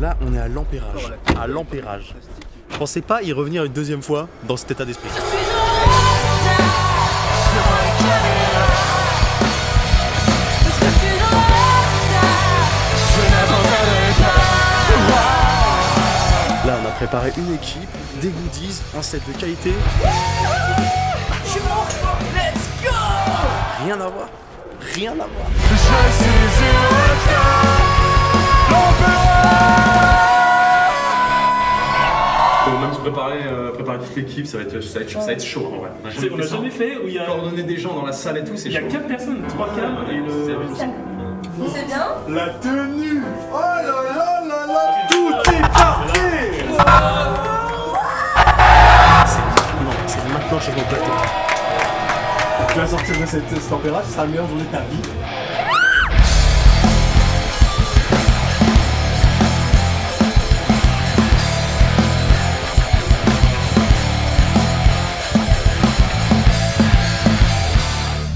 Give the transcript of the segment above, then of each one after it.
Là, on est à l'empérage. À l'empérage. Je pensais pas y revenir une deuxième fois dans cet état d'esprit. Là, on a préparé une équipe, des goodies, un set de qualité. Let's go! Rien à voir. Rien à voir. Je suis Faut même se préparer toute l'équipe, ça va être chaud en vrai. On a jamais fait où il y a. Coordonner des gens dans la salle et tout, c'est Il y a chaud. 4 personnes, 3 cams et le. C'est bien. la tenue. Oh là là là là. Tout est parfait. C'est maintenant le changement de plateau. Tu vas sortir de cette température, ce sera la meilleure journée de ta vie.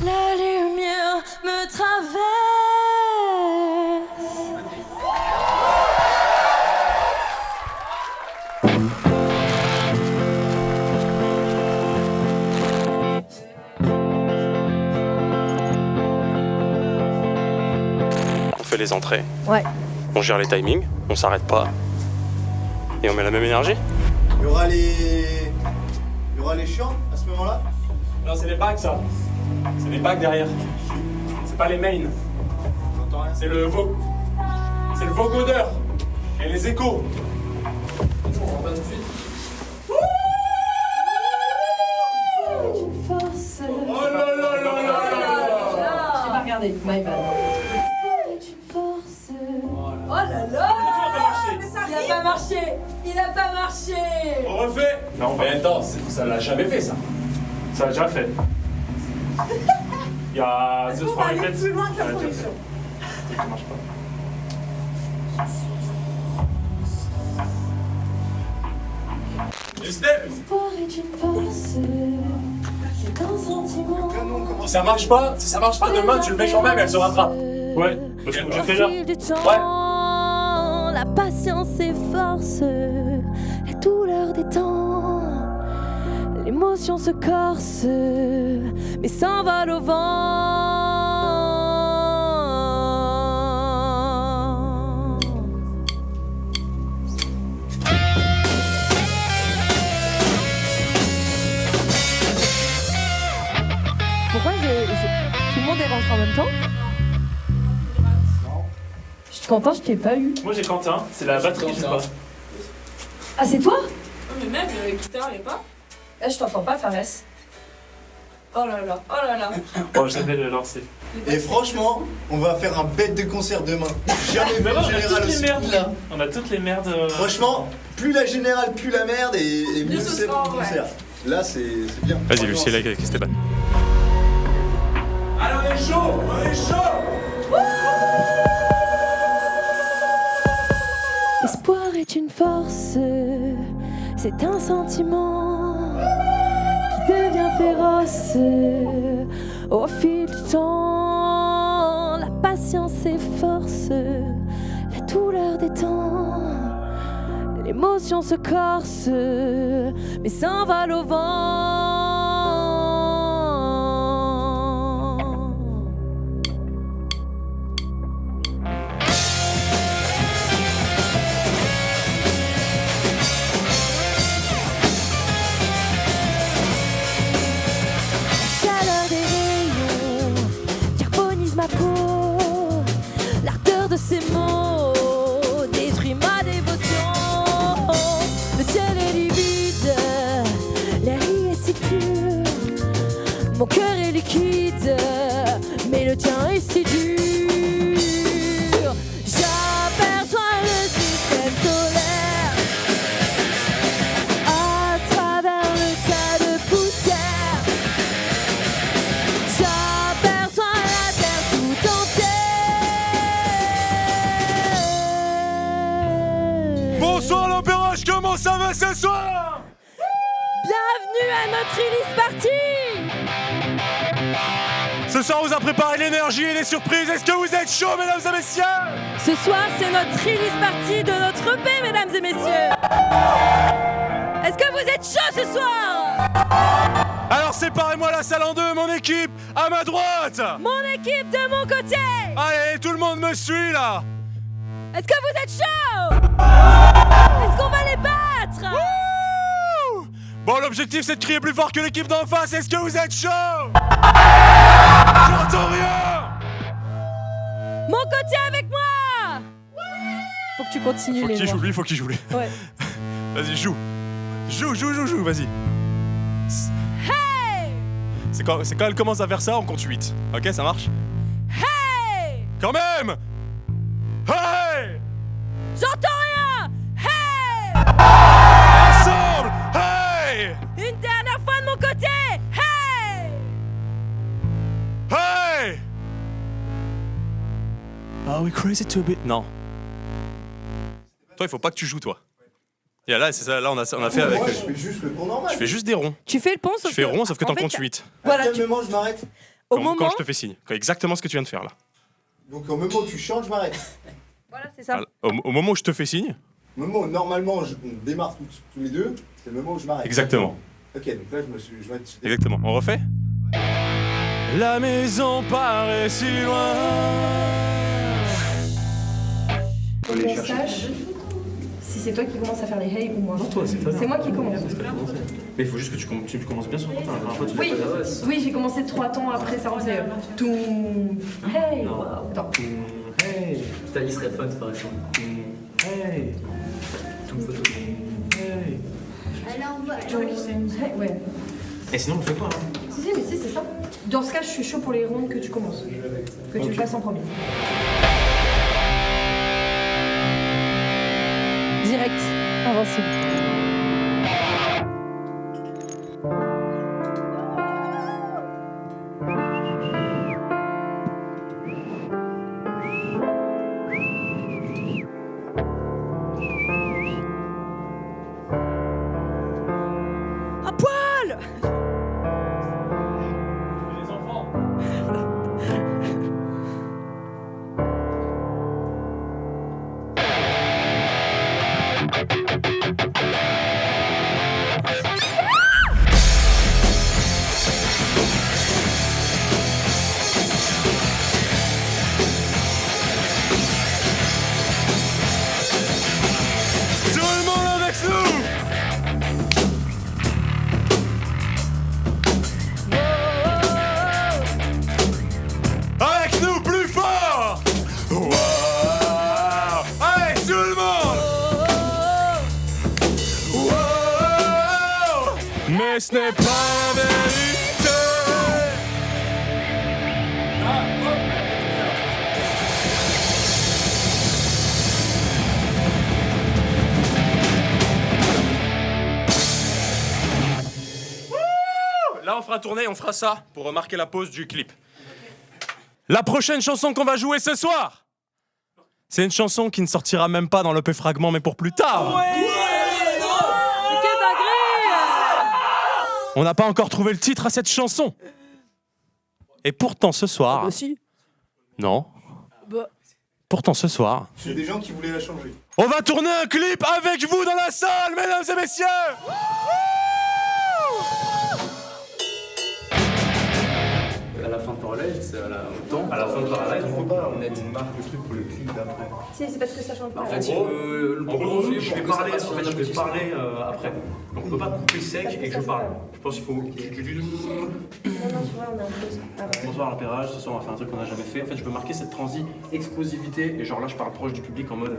La lumière me traverse. On fait les entrées, Ouais. on gère les timings, on s'arrête pas. Et on met la même énergie. Il y aura les chiants à ce moment-là. Non, c'est les bacs ça. C'est les bacs derrière. C'est pas les mains. C'est le vo. C'est le vogodeur. Et les échos. Force. Oh là là là là là là. J'ai pas regardé. My bad. Force. Oh là là. Il a pas marché. Il a pas marché. On refait. Non, mais attends, ça l'a jamais fait ça. Ça l'a déjà fait. Il y a 2-3 répètes. plus loin que la Ça l'a déjà production. fait. Ça marche pas. Les steps. L'espoir est une force. C'est un sentiment. Si ça marche pas, demain tu le mets quand même, elle se rattrape. Ouais, parce que j'ai fait là. Au fil du temps, la patience s'efforce, la douleur des temps, l'émotion se corse, mais s'envole au vent. Pourquoi tout le monde est rentré en même temps? Je suis content, je t'ai pas eu. Moi j'ai Quentin, c'est la batterie que j'ai pas. Ah, c'est toi? Mais même le guitare, il est pas. Là, je t'entends pas, Fares. Oh là là, oh là là. Oh, je vais le lancer. Et franchement, on va faire un bête de concert demain. Jamais vu Mais le on a général toutes les aussi merdes là. là. On a toutes les merdes. Franchement, plus la générale, plus la merde et mieux ce c'est pour soir, le ouais. concert. Là, c'est bien. Vas-y, Lucie, là avec Esteban. Allez, on est chaud. L'espoir est une force, c'est un sentiment qui devient féroce au fil du temps. La patience s'efforce, la douleur des temps, l'émotion se corse, mais s'envole au vent. Chaleur des rayons carbonise ma peau, l'ardeur de ces mots détruit ma dévotion. Le ciel est livide, l'air y est si pur, mon cœur est liquide, mais le tien est si dur. J'aperçois le système solaire à travers le tas de poussière. J'aperçois la terre tout entière. Bonsoir l'opérage, comment ça va ce soir? Bienvenue à notre release party. Ce soir, on vous a préparé l'énergie et les surprises. Est-ce que vous êtes chauds, mesdames et messieurs? Ce soir, c'est notre release party de notre EP, mesdames et messieurs. Est-ce que vous êtes chauds ce soir? Alors séparez-moi la salle en deux, mon équipe à ma droite. Mon équipe de mon côté. Allez, tout le monde me suit là. Est-ce que vous êtes chauds? Est-ce qu'on va les battre? Wouh! Bon, l'objectif c'est de crier plus fort que l'équipe d'en face. Est-ce que vous êtes chauds? J'entends rien. Mon côté avec moi. Faut que tu continues Faut les qu'il noirs. joue, lui, faut qu'il joue, lui. Ouais. Vas-y, joue. Joue, vas-y. Hey! C'est quand elle commence à faire ça, on compte 8. Ok, ça marche? Hey! Quand même! Hey! J'entends rien! Hey! Ensemble! Hey! Une dernière fois de mon côté! Hey! Hey! Are we crazy to be... Non. Toi, il faut pas que tu joues, toi. Et là, c'est ça, là, on a fait avec... Moi, je fais juste le tour normal. Tu fais juste des ronds. Tu fais le pont sauf Tu fais rond, sauf que en t'en fait, comptes 8. Voilà, À quel moment je m'arrête? au Quand moment... je te fais signe. Exactement ce que tu viens de faire, là. Donc au moment où tu chantes, je m'arrête. Voilà, c'est ça. Au moment où je te fais signe. Au moment où normalement on démarre tous les deux, c'est le moment où je m'arrête. Exactement. Ok, donc là je vais être... Exactement. On refait? La maison paraît si loin. Faut les Qu'on chercher. sache si c'est toi qui commences à faire les hey ou moi. Non, toi, c'est toi. C'est moi qui commence. Mais il faut juste que tu commences bien sur ton temps. La dernière fois, tu Oui, fais pas d'adresse. oui, j'ai commencé 3 temps après, ça faisait tout. Hey. Attends. Hey, ta liste serait fun, par exemple. Hey, tout me photo. Hey. Hey, ouais. Et sinon, on le fait pas. Hein. Si, mais si, c'est ça. Dans ce cas, je suis chaud pour les rondes que tu commences. Que tu le fasses en premier. Direct, invincible. À poil! Les enfants. Tout le monde avec nous! Avec nous plus fort! Wow! Allez, tout le monde! Wow! Mais ce n'est pas la vérité! Là, on fera tourner, on fera ça pour remarquer la pause du clip. La prochaine chanson qu'on va jouer ce soir, c'est une chanson qui ne sortira même pas dans l'EP Fragment, mais pour plus tard. Quelle dinguerie! On n'a pas encore trouvé le titre à cette chanson. Et pourtant ce soir... si. Non. Bah. Pourtant ce soir... J'ai des gens qui voulaient la changer. On va tourner un clip avec vous dans la salle, mesdames et messieurs. À la fin de Parallèle, c'est à la autant. À la fin de Parallèle, On peut pas, Net. on marque le truc pour le clip d'après. Si, c'est parce que ça change pas. En fait, il gros, veut le En gros, prolonger je pour vais que ça parler, fasse en fait, je vais parler après. Donc on peut pas couper sec et que je parle. Je pense qu'il faut. Non, non, tu vois, on est en pause. Ah ouais. Bonsoir l'apérage, ce soir on va faire un truc qu'on n'a jamais fait. En fait, je veux marquer cette transi explosivité et genre là je parle proche du public en mode.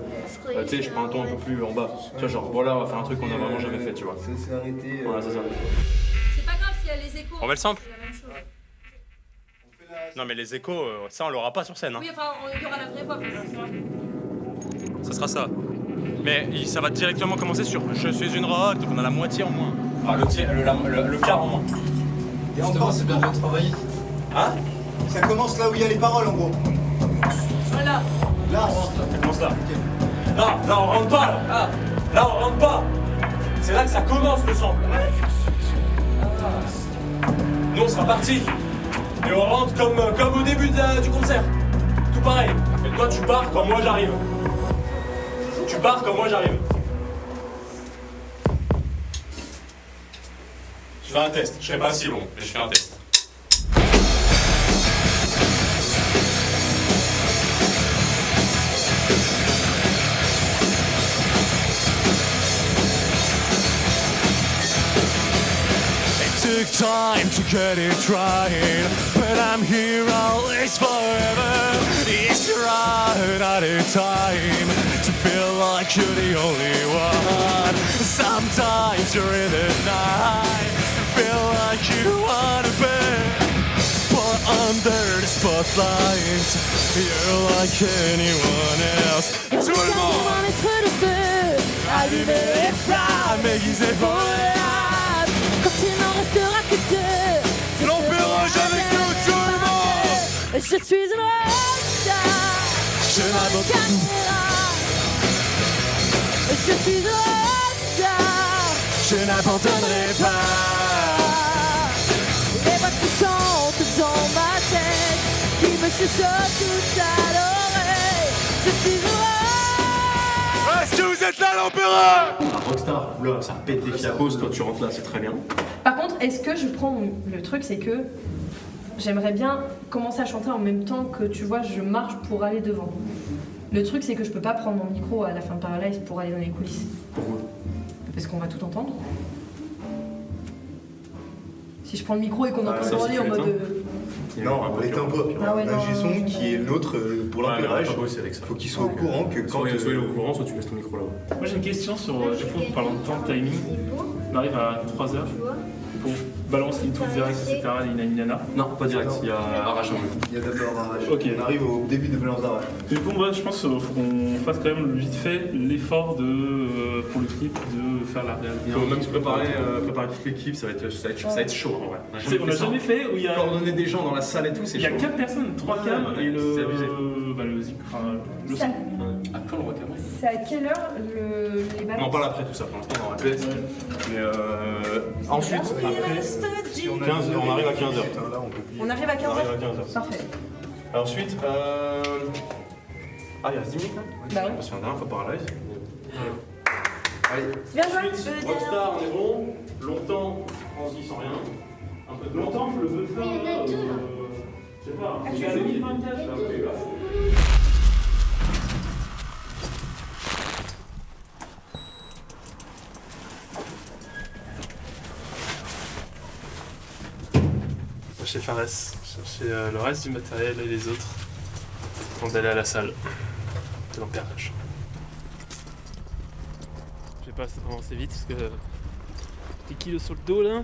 Tu sais, je prends un ton un peu plus en bas. Tu vois, genre voilà, on va faire un truc qu'on a vraiment jamais fait, tu vois. Ça s'est arrêté. Voilà, c'est ça. C'est pas grave s'il y a les échos. On met le sample? C'est la même chose. Non mais les échos, ça on l'aura pas sur scène. Hein. Oui, enfin, il y aura la vraie voix. Ça sera ça. Mais ça va directement commencer sur Je suis une rock, donc on a la moitié en moins. Enfin le quart en moins. Et encore, c'est bien de travailler. Hein? Ça commence là où il y a les paroles en gros. Voilà. Là, on rentre. Ça commence là. Là on rentre pas là. Ah. Là on rentre pas. C'est là que ça commence le sample. Nous on sera parti. Et on rentre comme au début du concert. Tout pareil. Et toi, tu pars quand moi j'arrive. Tu pars quand moi j'arrive. Je fais un test. Je serai pas si long, mais je fais un test. Took time to get it right, but I'm here always forever. It's right at a time to feel like you're the only one. Sometimes you're in the night, feel like you wanna be, but under the spotlight, you're like anyone else. Tout le monde, être de feu, allumer les flammes, aiguisé pour quand il n'en restera que deux. l'empérage avec nous, tout le monde. Je suis une rockstar. Je n'abandonne caméra. Je suis une rockstar. Je n'abandonnerai pas. Les voix qui chantent dans ma tête, qui me chuchotent tout à l'oreille. Je suis une rockstar. Est-ce que vous êtes là, l'empereur? Un rockstar, là, ça pète des fiacos, toi tu rentres là, c'est très bien. Par contre, est-ce que je prends le truc, c'est que j'aimerais bien commencer à chanter en même temps que tu vois, je marche pour aller devant. Le truc, c'est que je peux pas prendre mon micro à la fin de Paralyze pour aller dans les coulisses. Pourquoi? Parce qu'on va tout entendre. Si je prends le micro et qu'on entend sauf parler si en tu mode. Non, on éteint pas. Ah ouais, non. L'ingé son qui est l'autre pour l'empérage, avec ça. faut qu'il soit au courant que quand. Soit il est au courant, soit tu laisses ton micro là-bas. Moi j'ai une question sur, du coup, en parlant de temps, de timing. On arrive à 3h pour balance les tout direct, etc. Nana. Non, pas direct, il y a arrache un peu. Il y a d'abord arrache. Ok. On arrive au début de balance d'arrache. Du coup, moi je pense qu'il faut qu'on fasse quand même vite fait l'effort de, pour le clip de faire la réalité. Il faut même se préparer toute l'équipe, ça va être chaud en vrai. On n'a jamais fait où il y a. Coordonner des gens dans la salle et tout, c'est Il y chaud. a 4 personnes, 3 cams et le. C'est abusé. Bah, le zik, enfin le Ça- son. Ah, quand on voit caméra. C'est à quelle heure les On balances en parle après tout ça, pour l'instant on va répéter. Mais ensuite, après, 15, on arrive à 15h. Là, on peut plus. On arrive à 15h. On arrive à 15h. Parfait. Ensuite, ah, il reste 10 minutes là? Bah ouais. On se fait un dernier fois Paralyze. Allez. Bien joué. Ensuite, Rockstar, on est bon. Longtemps, transi sans rien. Un peu de Longtemps, je le veux faire. Oui, il y en a deux, là. Je sais pas, tu il y a joues 2024 là. Chez Fares, chercher le reste du matériel et les autres avant d'aller à la salle de l'empérage. Je vais pas avancer vite parce que petit kilo sur le dos là.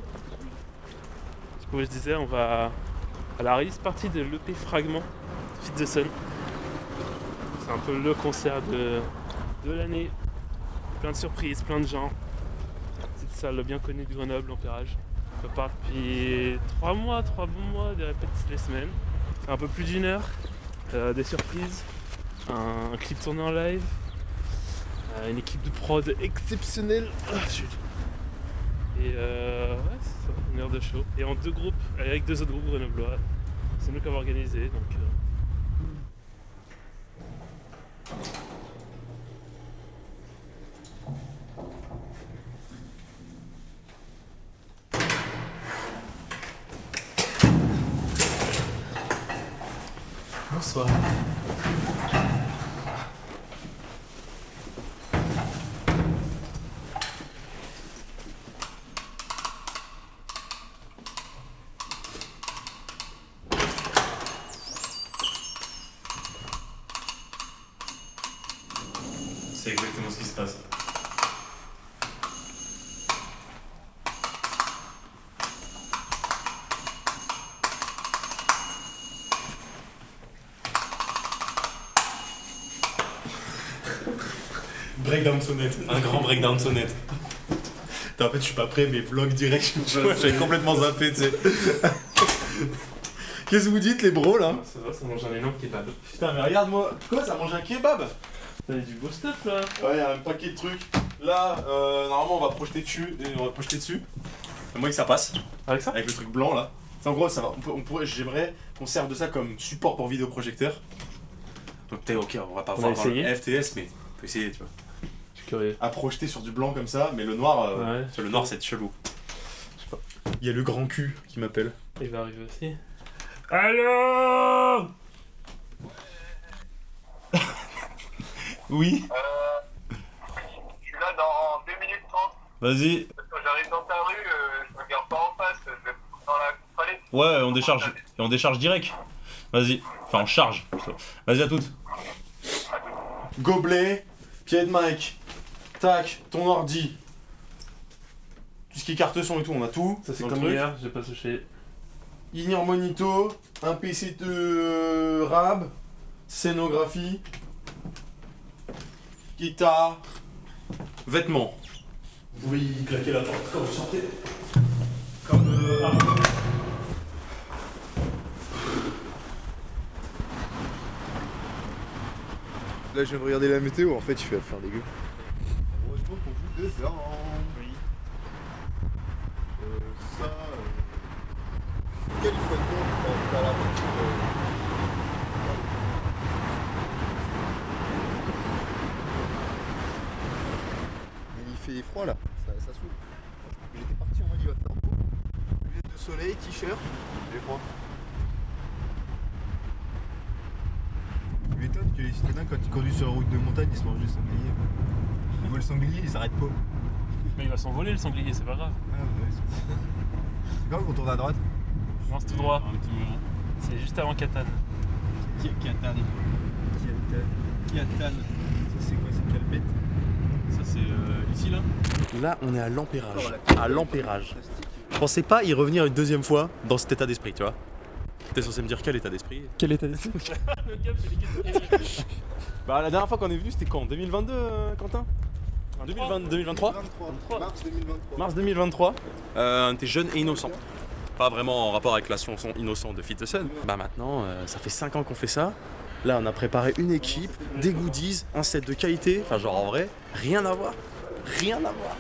Comme je disais, on va à la release partie de l'EP Fragment Feed the Sun. C'est un peu le concert de l'année. Plein de surprises, plein de gens. Cette salle bien connue de Grenoble, l'Empérage. On prépare depuis 3 mois, 3 bons mois, des répètes toutes les semaines. C'est un peu plus d'1 heure, des surprises, un clip tourné en live, une équipe de prod exceptionnelle. Et ouais, c'est ça, 1 heure de show. Et en 2 groupes, avec 2 autres groupes grenoblois. C'est nous qui avons organisé, donc... Bonsoir. C'est exactement ce qui se passe. Breakdown sonnette, un grand breakdown sonnette. En fait, je suis pas prêt, mais vlog direct, j'avais complètement zappé, tu sais. Qu'est-ce que vous dites, les bros là? Ça va, ça mange un énorme kebab. Putain, mais regarde-moi. Quoi, ça mange un kebab? T'as du beau stuff là. Ouais, un paquet de trucs. Là, normalement, on va projeter dessus. Et on va projeter dessus. À moins que ça passe. Avec ça? Avec le truc blanc là. En gros, ça va. J'aimerais qu'on serve de ça comme support pour vidéoprojecteur. Donc t'es ok, on va pas voir FTS, mais on peut essayer, tu vois. Je suis curieux. À projeter sur du blanc comme ça, mais le noir, Ouais. le noir c'est chelou. Je sais pas. Il y a le grand cul qui m'appelle. Il va arriver aussi. Allô? Oui. Je suis là dans 2 minutes 30. Vas-y. Quand j'arrive dans ta rue, je me regarde pas en face, je vais dans la palette. Ouais, on décharge direct. Vas-y. Enfin, on charge. Plutôt. Vas-y à toutes. Gobelet, pied de mic, tac, ton ordi. Tout ce qui est carte son et tout, on a tout. Ça c'est Dans comme le truc. hier, j'ai pas touché. In-ear monito, un PC de rab, scénographie, guitare, vêtements. Vous pouvez y claquer la porte quand vous sortez. Là, je viens de regarder la météo, en fait, je vais faire dégueu. Heureusement qu'on joue dedans. Oui. Ça. Quelle fois de temps dans la voiture. Il fait froid là, ça saoule. J'étais parti en mode il va faire beau. Lunettes de soleil, t-shirt, j'ai froid. Je m'étonne que les citadins, quand ils conduisent sur la route de montagne, ils se mangent des sangliers. Ils voient le sanglier, ils s'arrêtent pas. Mais il va s'envoler le sanglier, c'est pas grave. C'est quand on tourne à droite? Non, c'est tout droit. C'est juste avant Catane. Catane. Ça c'est quoi? C'est Calmette? Ça c'est ici là. Là on est à l'empérage. À l'empérage. Je pensais pas y revenir une deuxième fois dans cet état d'esprit, tu vois. T'es censé me dire quel état d'esprit? Quel état d'esprit? Le gars fait les questions. Bah la dernière fois qu'on est venu c'était quand? 2022 Quentin? 2023 Mars 2023. Mars 2023. On était jeune et innocent. Pas vraiment en rapport avec la chanson Innocent de Feed the Sun. Bah maintenant, ça fait 5 ans qu'on fait ça. Là, on a préparé une équipe, des goodies, un set de qualité. Enfin, genre en vrai, rien à voir. Rien à voir.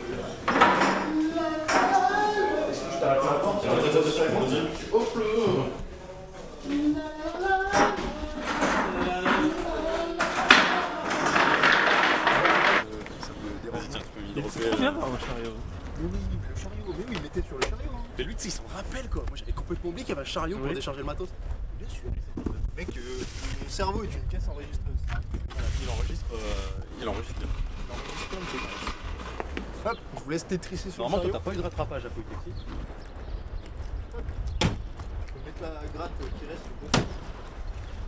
C'est trop bien d'avoir un chariot. Mais oui, le chariot, mais oui, mettez sur le chariot. Hein. Mais lui, tu sais, il s'en rappelle quoi. Moi, j'avais complètement oublié qu'il y avait un chariot pour décharger le matos. Bien sûr. Mec, mon cerveau est une caisse enregistreuse. Voilà, il enregistre. Hop, je vous laisse tétrisser sur Normalement, le toi, chariot. t'as pas eu de rattrapage à Polytechnique. Je vais mettre la gratte qui reste au bout.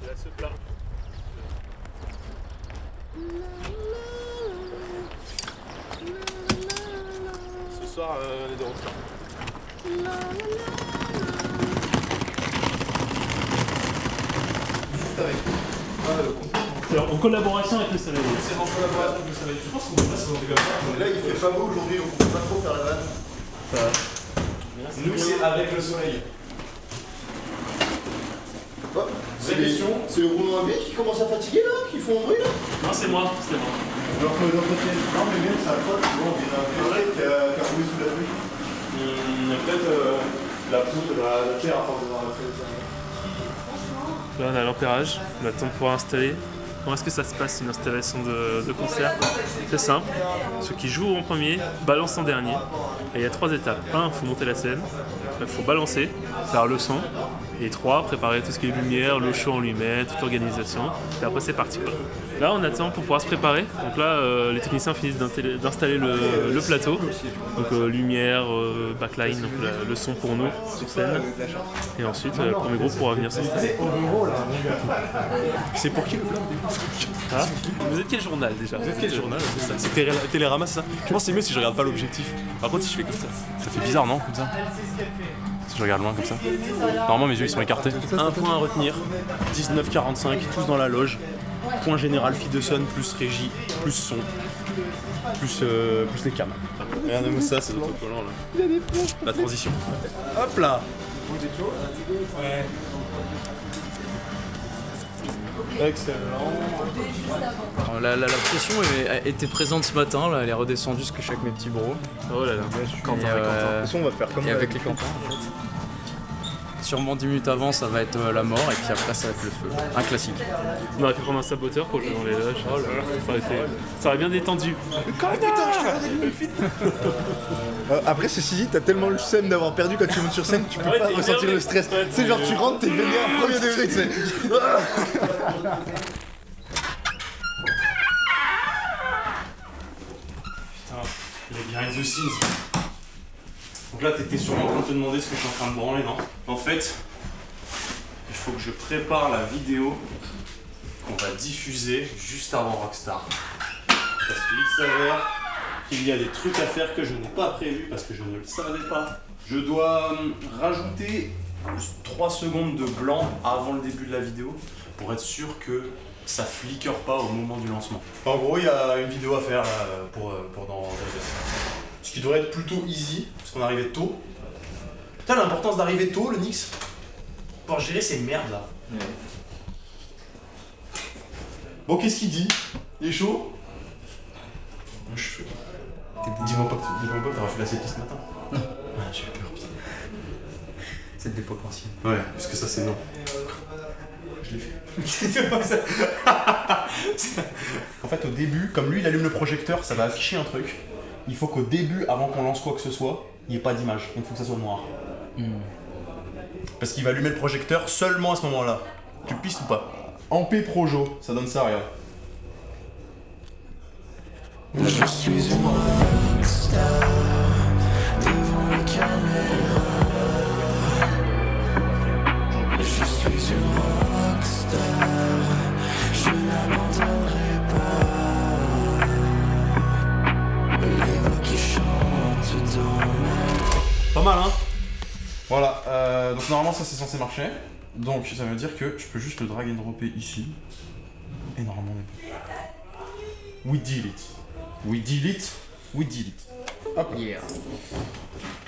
Il a ce plat. Ce soir, on est de retour. Juste avec. Alors, en collaboration avec le soleil. C'est en collaboration avec le soleil. Je pense qu'on peut pas se monter comme ça. Là, il fait pas beau aujourd'hui, donc on peut pas trop faire la vanne. Nous, c'est avec le soleil. Hop, c'est le rouleau à billes qui commence à fatiguer là, qui font un bruit là. Non, c'est moi, c'était moi. Alors que les entretiennent. Non, mais même ça flotte, tu vois, on dirait un pêcheur qui a roulé sous la pluie. Il y a peut-être la poudre, la terre à force d'avoir fait ça. Là, on a l'ampérage, on attend de pouvoir installer. Comment est-ce que ça se passe une installation de concert? C'est simple, ceux qui jouent en premier balancent en dernier. Et il y a 3 étapes. 1, il faut monter la scène, il faut balancer, faire le son. Et 3, préparer tout ce qui est lumière, le show en lui-même, toute l'organisation. Et après c'est parti quoi. Là on attend pour pouvoir se préparer. Donc là les techniciens finissent d'installer le plateau. Donc lumière, backline, donc le son pour nous sur scène. Et ensuite le premier groupe pourra venir s'installer. C'est pour qui le plan? Ah, vous êtes quel journal déjà? Vous êtes quel journal? C'est ça, c'est Télérama, c'est ça? Je pense que c'est mieux si je regarde pas l'objectif. Par contre, si je fais comme ça, ça fait bizarre, non? Comme ça. Si je regarde loin comme ça. Normalement, mes yeux ils sont écartés. Un point à retenir 19,45, tous dans la loge. Point général, Feed the Sun, plus régie, plus son, plus les cams. Regardez-moi ça, c'est notre collant là. La transition. Hop là! Ouais. Excellent. Alors, la pression était présente ce matin, là, elle est redescendue jusque chaque mes petits bros. Oh là là. Quentin et De toute façon, on va faire comme et avec les Quentin en fait. Sûrement 10 minutes avant, ça va être la mort, et puis après, ça va être le feu. Un classique. On aurait pu prendre un saboteur pour jouer dans les loges. Ça aurait bien détendu. Après, ceci dit, t'as tellement le seum d'avoir perdu quand tu montes sur scène, tu peux pas ressentir le stress. Tu sais, genre, tu rentres, t'es vénère, premier degré, tu sais. Les behind the scenes. Donc là, t'étais sûrement en train de te demander ce que je suis en train de branler, non? En fait, il faut que je prépare la vidéo qu'on va diffuser juste avant Rockstar. Parce qu'il s'avère qu'il y a des trucs à faire que je n'ai pas prévus parce que je ne le savais pas. Je dois rajouter 3 secondes de blanc avant le début de la vidéo pour être sûr que ça flicker pas au moment du lancement. En gros, il y a une vidéo à faire là, pour dans ce qui devrait être plutôt easy, parce qu'on arrivait tôt. Putain, l'importance d'arriver tôt, le Nix, pour gérer ces merdes là. Ouais. Bon, qu'est-ce qu'il dit? Il est chaud? Moi, je suis chaud. Dis-moi pas que t'auras fait la série ce matin. Non. Ah, j'ai eu peur, putain. C'est de l'époque ancienne. Ouais, parce que ça, c'est non. Je l'ai fait. En fait, au début, comme lui il allume le projecteur, ça va afficher un truc. Il faut qu'au début, avant qu'on lance quoi que ce soit, il n'y ait pas d'image. Il faut que ça soit noir. Parce qu'il va allumer le projecteur seulement à ce moment-là. Tu pistes ou pas? En P Projo, ça donne ça, regarde. Je suis une rockstar devant la caméra. Je suis une rockstar, je n'abandonnerai pas. Les voix qui chantent dans ma... Pas mal, hein? Voilà, donc normalement ça c'est censé marcher. Donc ça veut dire que je peux juste le drag and dropper ici. Et normalement on est bon. We did it. We did it. We did it. Hop. Yeah.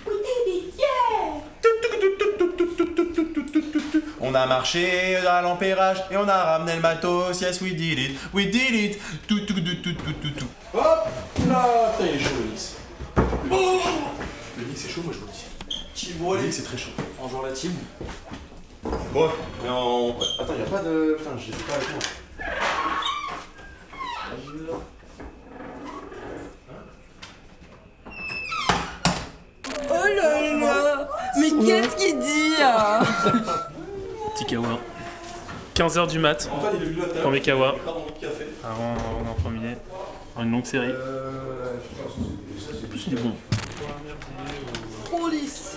We did it, yeah! On a marché à l'ampérage et on a ramené le matos. Yes, we did it. We did it. Tout. Hop là, putain, il est chaud le Nix. Le Nix c'est chaud, moi je vous le dis. Le Nix c'est très chaud. En jouant la team. Ouais, mais en... Attends, y'a pas de... Putain, je les ai pas avec moi. Oh là là! Mais qu'est-ce qu'il dit hein? Petit kawa. 15h du mat. Pour mes kawa. Avant d'en terminer. Une longue série. En plus, il est bon. Trop lisse!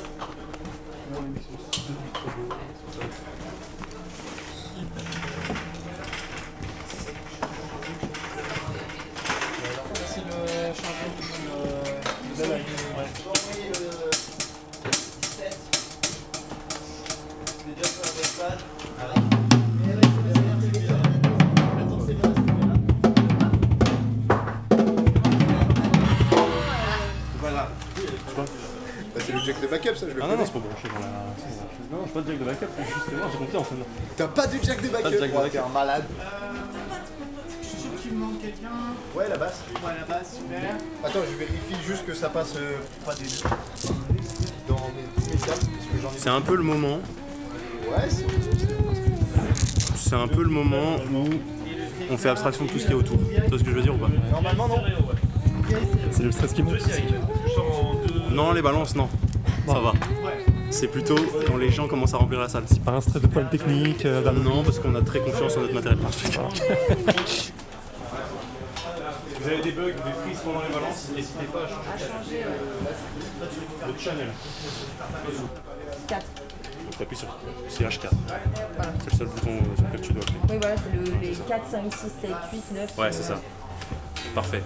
C'est le jack de backup, ça, je le connais. Non, c'est pas branché dans la... Non, j'ai pas de jack de backup, justement, j'ai confiance en moi. T'as pas de jack de backup? T'es un malade. Tu me demandes quelqu'un? Ouais, la basse. Ouais, la basse, super. Attends, je vérifie juste que ça passe pas des deux dans mes câbles, parce que j'en ai... C'est un peu le moment. Ouais, C'est un peu le moment où on fait abstraction de tout ce qu'il y a autour. Tu vois ce que je veux dire ou pas? Normalement, non. C'est le stress qui monte. Non, les balances, non. Ça va. C'est plutôt quand les gens commencent à remplir la salle. C'est pas un stress de problème technique Non, parce qu'on a très confiance en notre matériel. Vous avez des bugs, des frises pendant les balances, n'hésitez pas à changer votre channel. 4. Donc t'appuies sur CH4. Voilà. C'est le seul bouton sur lequel tu dois appuyer. Oui, voilà, c'est les 4, 5, 6, 7, 8, 9. Ouais, c'est ça. Parfait.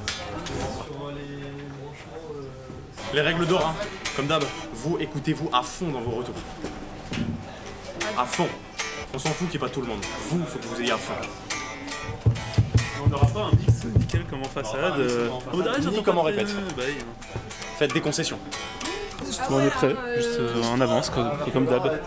Les règles d'or, hein. Comme d'hab, vous écoutez-vous à fond dans vos retours. À fond. On s'en fout qu'il n'y ait pas tout le monde. Vous, il faut que vous ayez à fond. On n'aura pas un mix nickel comme en façade. Ni comme on répète. Faites des concessions. On est prêt, juste en avance, comme d'hab.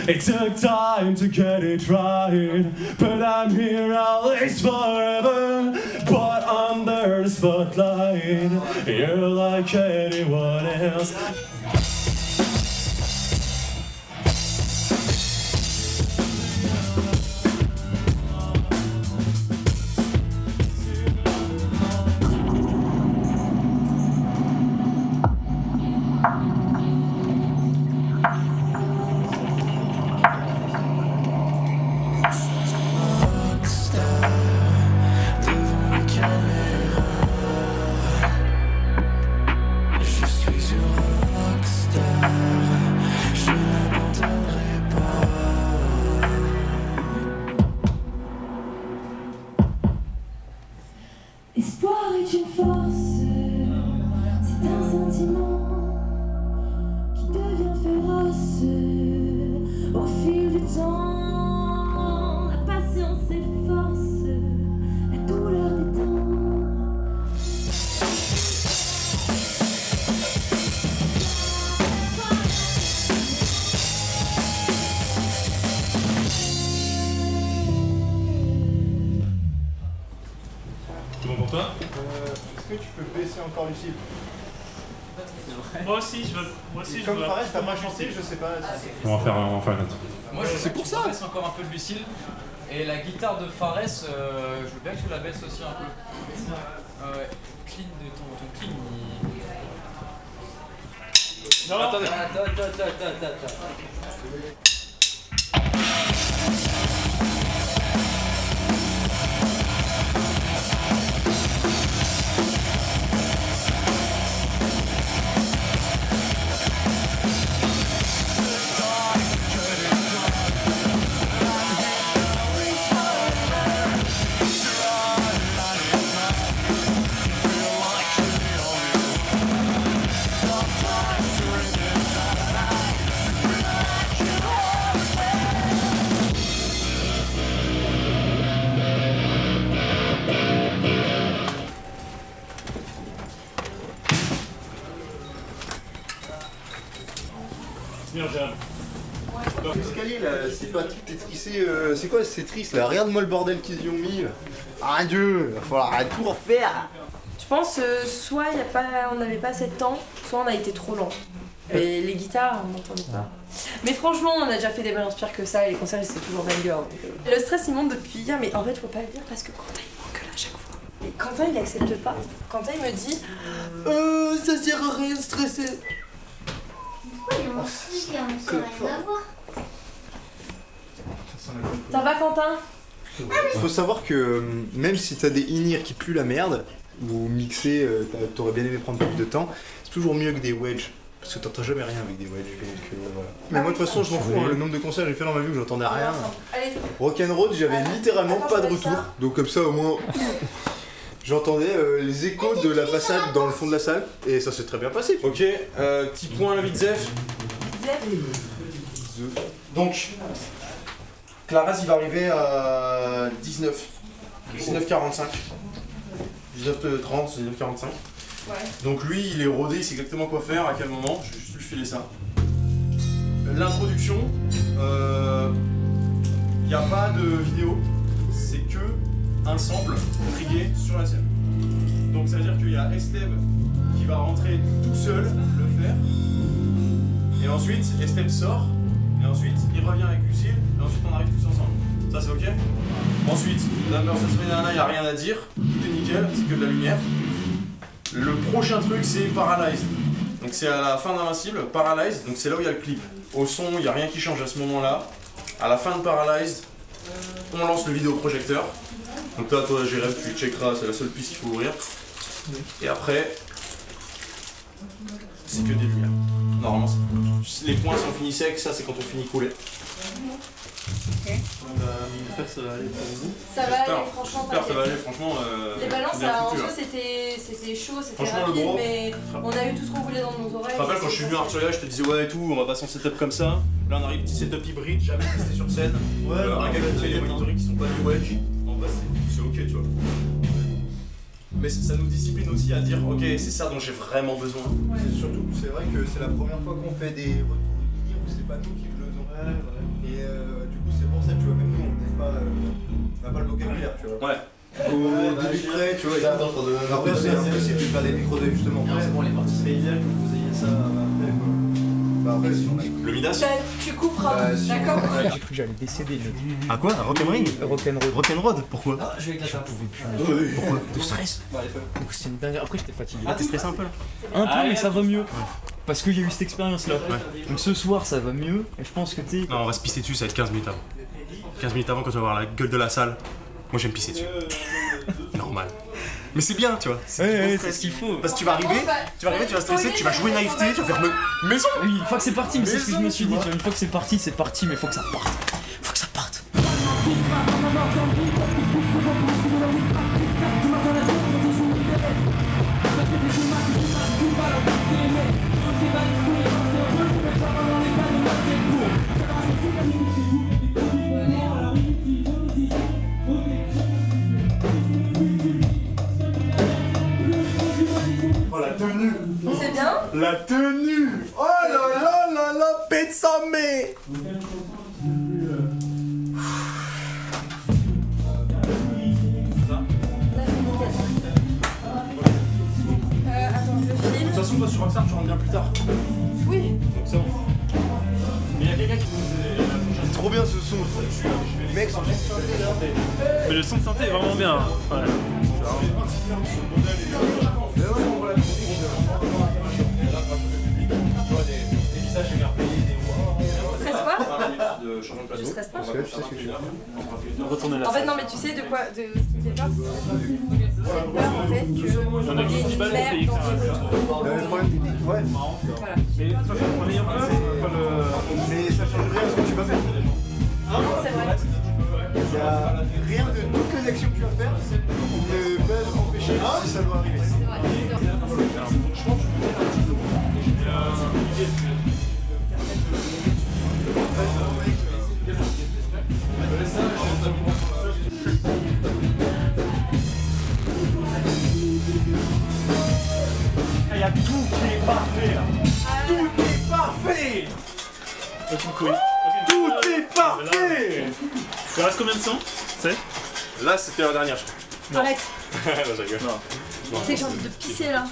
It took time to get it right, but I'm here at least forever. But under the spotlight, you're like anyone else. L'espoir est une force, c'est un sentiment qui devient féroce au fil du temps. La patience s'efforce, la douleur détend. C'est bon pour toi? Est-ce que tu peux baisser encore Lucille? Moi aussi, je veux. Comme Fares, t'as pas chanté, je sais pas. On va faire une autre. Moi, c'est pour ça. Je baisse encore un peu de Lucille. Et la guitare de Fares, je veux bien que tu la baisses aussi un peu. Ouais. Clean de ton clean. Non, attendez. Attends. L'escalier là, c'est pas tout étrissé. C'est quoi? C'est triste là. Regarde-moi le bordel qu'ils y ont mis. Ah Dieu, il va falloir tout refaire. Je pense soit on n'avait pas assez de temps, soit on a été trop lent. Et les guitares, on n'entendait pas. Mais franchement, on a déjà fait des balances pires que ça et les concerts c'est toujours banger. Le stress il monte depuis hier, mais en fait, faut pas le dire parce que Quentin il manque là à chaque fois. Et Quentin il accepte pas. Quentin il me dit ça sert à rien de stresser. Oui, on sait rien à voir. Ça va Quentin? Faut savoir que même si t'as des in-ear qui puent la merde, ou mixer, t'aurais bien aimé prendre plus de temps, c'est toujours mieux que des wedges. Parce que t'entends jamais rien avec des wedges. Donc, voilà. Mais moi de toute façon je m'en fous, hein, le nombre de concerts que j'ai fait dans ma vie où j'entendais rien. Rock'n'Roll j'avais littéralement pas de retour. Donc comme ça au moins j'entendais les échos de la façade dans le fond de la salle et ça s'est très bien passé. Ok, petit point à Vitzef. Donc, Claras il va arriver à 19h45. 19h30, 19h45. Ouais. Donc lui il est rodé, il sait exactement quoi faire, à quel moment, je vais juste lui filer ça. L'introduction, il n'y a pas de vidéo, c'est que un sample trigué sur la scène. Donc ça veut dire qu'il y a Esteve qui va rentrer tout seul, le faire, et ensuite Esteve sort, et ensuite il revient avec Lucille, et ensuite on arrive tous ensemble. Ça c'est ok? Ensuite, d'abord ça se met là, il n'y a rien à dire, tout est nickel, c'est que de la lumière. Le prochain truc c'est Paralyzed. Donc c'est à la fin d'Invincible, Paralyzed, donc c'est là où il y a le clip. Au son, il n'y a rien qui change à ce moment-là. À la fin de Paralyzed, on lance le vidéoprojecteur. Donc là, toi, Jérém, tu checkeras, c'est la seule piste qu'il faut ouvrir. Et après, c'est que des lumières. Normalement, les points sont finis secs, ça c'est quand on finit coulé. Ok. Ça va aller pour vous. Ça va aller, franchement, J'espère que ça va aller, t'inquiète. franchement. Les balances, bien en foutu, soi, là. c'était chaud, c'était Franchement, le rapide, gros. mais on a eu tout ce qu'on voulait dans nos oreilles. Je te rappelle quand je suis venu à Arturia, je te disais ouais et tout, on va passer en setup comme ça. Là on arrive petit setup hybride, jamais testé sur scène. Un gars qui fait les monitorings qui sont pas du wedge. En vrai c'est ok tu vois. Mais ça nous discipline aussi à dire ok c'est ça dont j'ai vraiment besoin. Surtout c'est vrai que c'est la première fois qu'on fait des retours linéaires où c'est pas nous qui faisons. Et du coup c'est pour ça tu vois même nous on n'a pas le vocabulaire tu vois. Ouais. Au début près tu vois. Après c'est impossible de faire des micros d'ajustement. C'est bon les parties. C'est idéal que vous ayez ça après quoi. Bah après si on a... Le Midas. Tu couperas, d'accord? J'ai cru que j'allais décéder. À quoi? À Rock'n'Ring? Rock'n'Road? Pourquoi? Ah, je vais avec la table. Pourquoi? De stress. C'est une dingue. Après j'étais fatigué. Ah t'es stressé un peu là? Un peu mais ça va mieux. Parce qu'il y a eu cette expérience là. Donc ce soir ça va mieux. Et je pense que t'es. Non on va se pisser dessus, ça va être 15 minutes avant. 15 minutes avant quand tu vas voir la gueule de la salle. Moi j'aime pisser dessus. Normal. Mais c'est bien, tu vois. C'est ce qu'il faut. Parce que tu vas arriver, tu vas stresser, tu vas jouer naïveté, tu vas faire maison. Oui, une fois que c'est parti, mais c'est ce que je me suis dit. Une fois que c'est parti, mais faut que ça parte. Faut que ça parte. Oh la tenue. C'est bien? La tenue. Oh là là là là, pétsamé. Attends, je file. De toute façon, toi sur Rockstar, tu rentres bien plus tard. Oui. Donc c'est bon. Mais il y a quelqu'un qui Trop bien ce son. Mec, son Mais le son de synthé est vraiment bien. Ouais. Stresse pas? de changement de plateau. Tu stresses pas? Parce que tu sais ce que tu veux. Retourner la En fait, salle. non, mais tu sais de quoi? J'ai peur en fait que. On a il y ait une pas merde compris. dans le Le problème technique, ouais. Voilà. Mais de toute façon, on est un peu. Mais ça change rien à ce que tu vas faire. C'est vrai. Il y a rien de toutes les actions que tu vas faire ne peuvent empêcher si ça doit arriver. Il y a tout qui est parfait là. Tout est parfait. Tout est parfait. Il reste combien de sang? C'est Là c'était la dernière. Arrête. Là je rigole. Tu sais que j'ai envie de pisser là.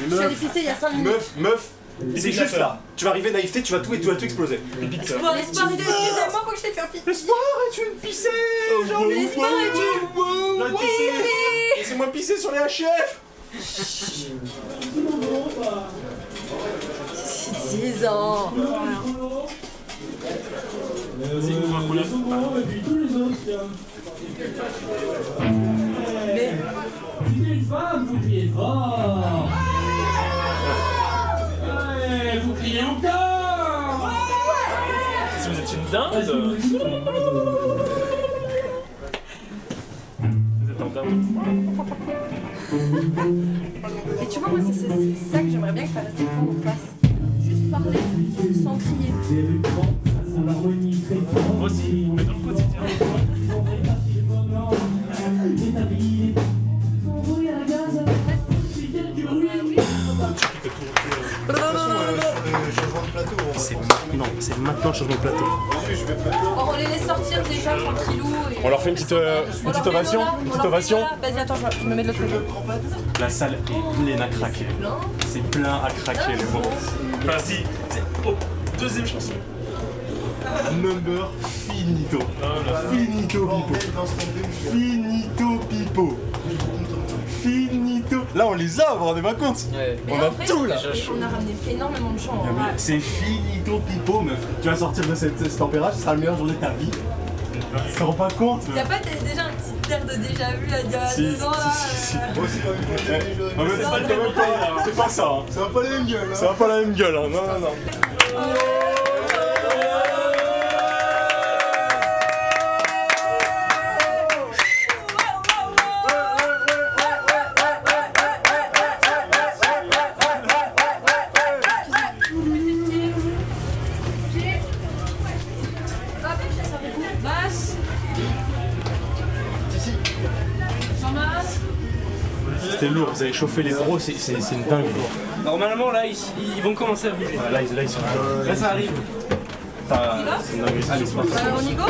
Je suis allée pisser il y a 5 minutes. Meuf, c'est juste là. Tu vas arriver naïveté, tu vas tout exploser. L'espoir est une. Excusez-moi, faut que je t'aille faire pisser. L'espoir est une pisser. L'espoir est une. Oui. Laissez-moi pisser sur les HF. 10 ans. Vas-y, ouvre un couleur. Mais. Une femme, vous criez fort. Ouais, vous criez encore. Si vous êtes une dinde. Vous êtes en dinde. Et tu vois, moi, c'est ça que j'aimerais bien que Fares des fois on fasse. Juste parler, sans crier. Moi aussi, mais dans le quotidien. C'est maintenant le changement de plateau. Bon, on les laisse sortir déjà tranquillou. Et... On leur fait une petite ovation. Vas-y, attends, je me mets de l'autre côté. La salle est pleine à craquer. C'est plein à craquer les mots. Vas-y, deuxième chanson. Number finito. Finito pipo. Finito pipo. Finito. Là on les a avant des vacances. On a tout là. On a ramené énormément de chants. C'est finito pipo meuf. Tu vas sortir de cette température, ce sera le meilleur jour de ta vie. Tu te rends pas compte? Y'a pas déjà un petit air de déjà vu là, il y a 2 ans là Si. C'est pas ça. Ça va pas la même gueule. Ça va pas la même gueule. Non. C'était lourd, vous avez chauffé les gros, c'est une dingue. Normalement, là, ils vont commencer à bouger. Là, ils sont Là, ça arrive. C'est une dingue. Allez, c'est parti. On y go?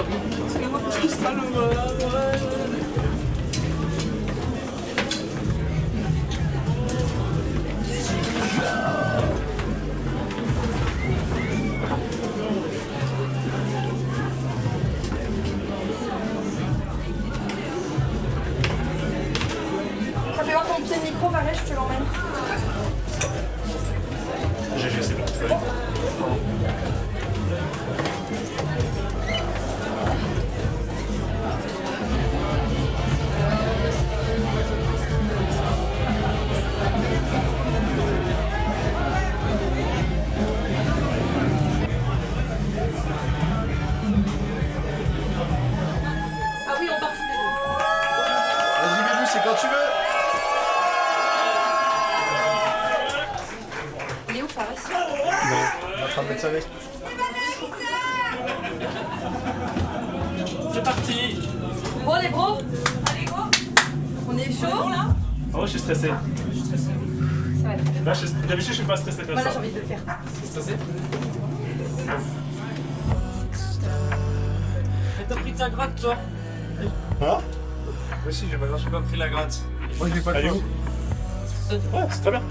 Ça fait voir ton pied de micro, Varech, je te l'emmène. GG, c'est bon. Ah oui, on part tous les deux. Vas-y, Bébou, c'est quand tu veux. Il est où, Fares? Non, on est en train de mettre sa veste. C'est parti. Bon, les bros, allez, go. On est chaud là? Oh, je suis stressé. Ça va être. Là, d'habitude, je suis pas stressé comme Voilà, ça. j'ai envie de le faire. C'est stressé? T'as pris ta gratte, toi? Hein? Moi aussi, j'ai pas pris la gratte. Moi, je l'ai pas Elle est le où? Ouais, c'est très bien.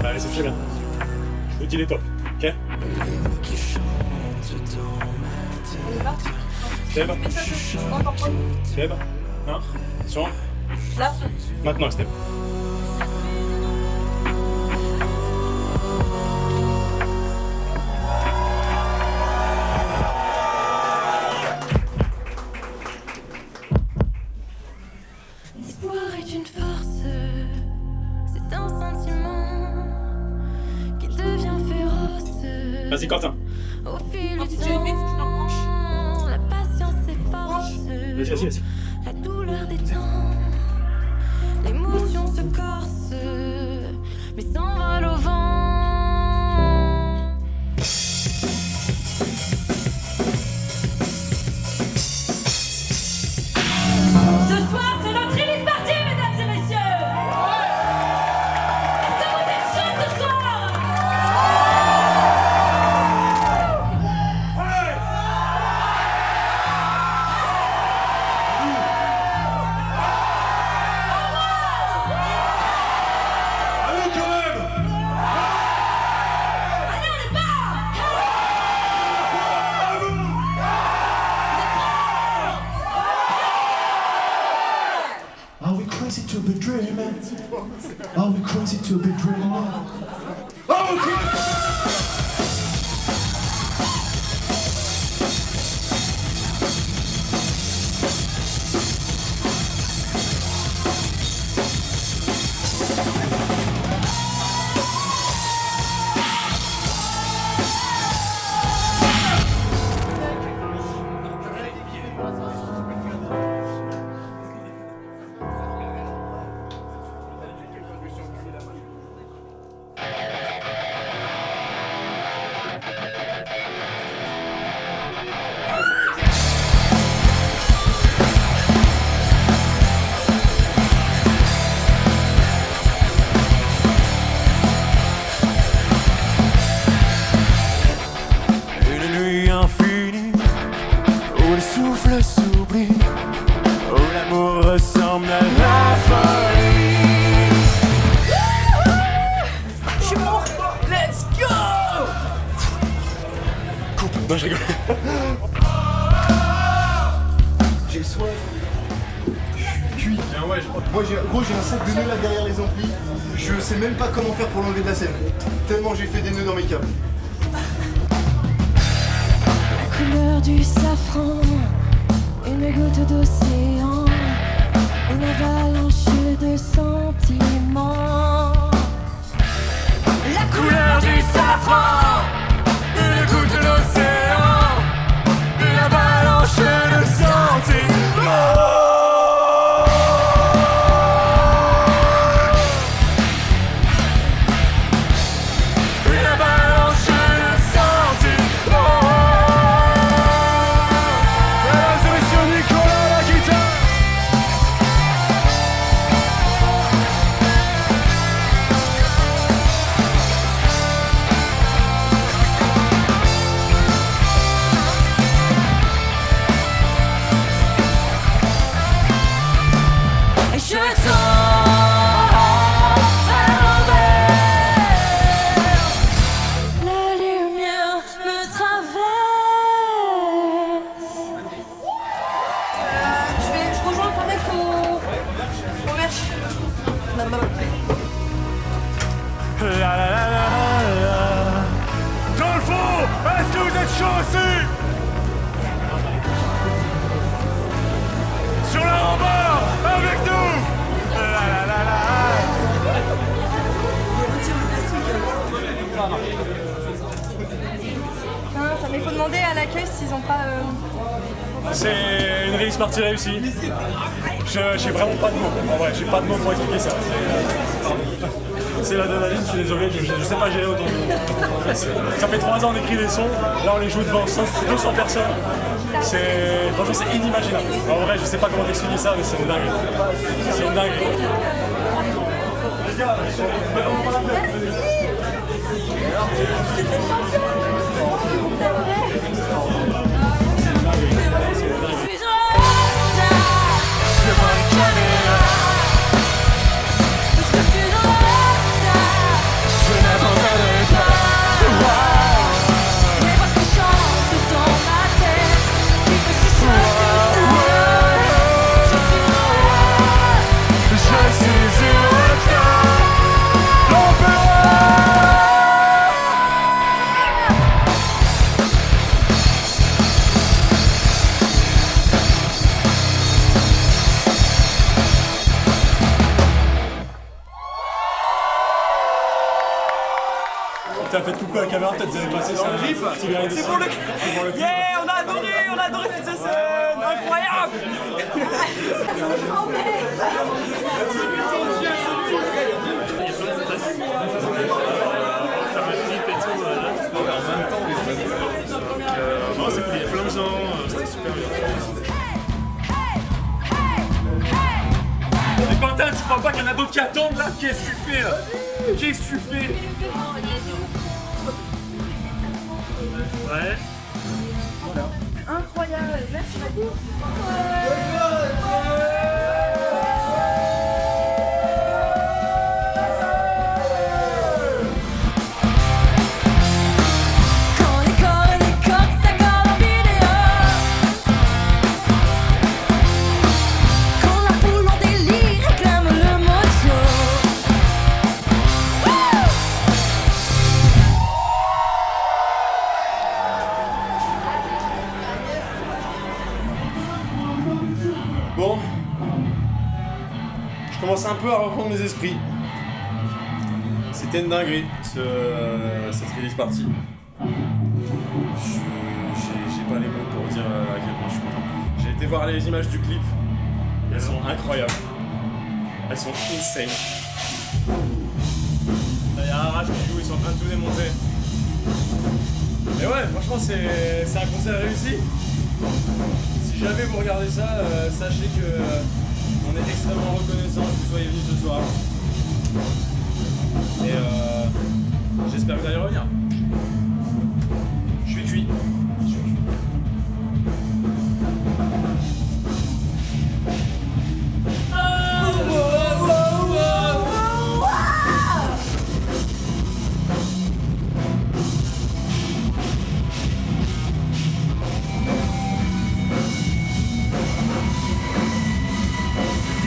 Bah, allez, c'est très bien. Je vous dis les top, ok? On y va? Steb, Encore pas. Steb, 1, attention. Là? Maintenant, Steb. L'espoir est une force, c'est un sentiment qui devient féroce. Vas-y, Quentin. Au fil du temps, la patience s'efforce. Vas-y. La douleur des temps, l'émotion se corse, mais s'envole au vent. Ce soir, c'est notre release party, mesdames et messieurs! Est-ce que vous êtes chauds ce soir? Allez, quand même! Allez, on est pas! Are we crazy to be dreaming? Are we crazy to be dreaming? Une nuit infinie où les souffles s'oublient, où l'amour ressemble à la folie. Je suis mort! Let's go! Non, je rigole. J'ai soif. Je suis cuit. Moi, j'ai un sac de nœuds là derrière les amplis. Je sais même pas comment faire pour l'enlever de la scène. Tellement j'ai fait des nœuds dans mes câbles. I could couleur du safran, une goutte d'océan, une avalanche de sentiments. La couleur du safran, une goutte d'océan, une avalanche de sentiments. Dans le fond, est-ce que vous êtes chaud aussi? Sur le rempart, avec nous! Ça mais faut demander à l'accueil s'ils ont pas. C'est une release party réussie. J'ai vraiment pas de mots. En vrai, j'ai pas de mots pour expliquer ça. C'est l'adrénaline, je suis désolé, je sais pas gérer autant de mots. Ça fait 3 ans on écrit des sons, là on les joue devant 200 personnes. Franchement c'est inimaginable. En vrai je sais pas comment t'expliquer ça mais c'est une dinguerie. C'est une dinguerie. T'as fait coucou à la caméra, peut-être vous avez passé ça. C'est pour le clip. Yeah, on a adoré Fils de Sun, incroyable. Non, c'est cool, il y a plein de gens, c'était super bien. Mais Quentin, tu crois pas qu'il y en a d'autres qui attendent là? Qu'est-ce que tu fais là? Qu'est-ce que tu fais? Ouais. Incroyable, merci Mathieu. Bon, je commence un peu à reprendre mes esprits. C'était une dinguerie, cette release party. J'ai pas les mots pour dire à quel point je suis content. J'ai été voir les images du clip, elles sont incroyables. Elles sont insane. Il y a Arrache qui joue, ils sont en train de tout démonter. Mais ouais, franchement, c'est un concert réussi. Si jamais vous regardez ça, sachez que on est extrêmement reconnaissant que vous soyez venus ce soir. Et j'espère que vous allez revenir.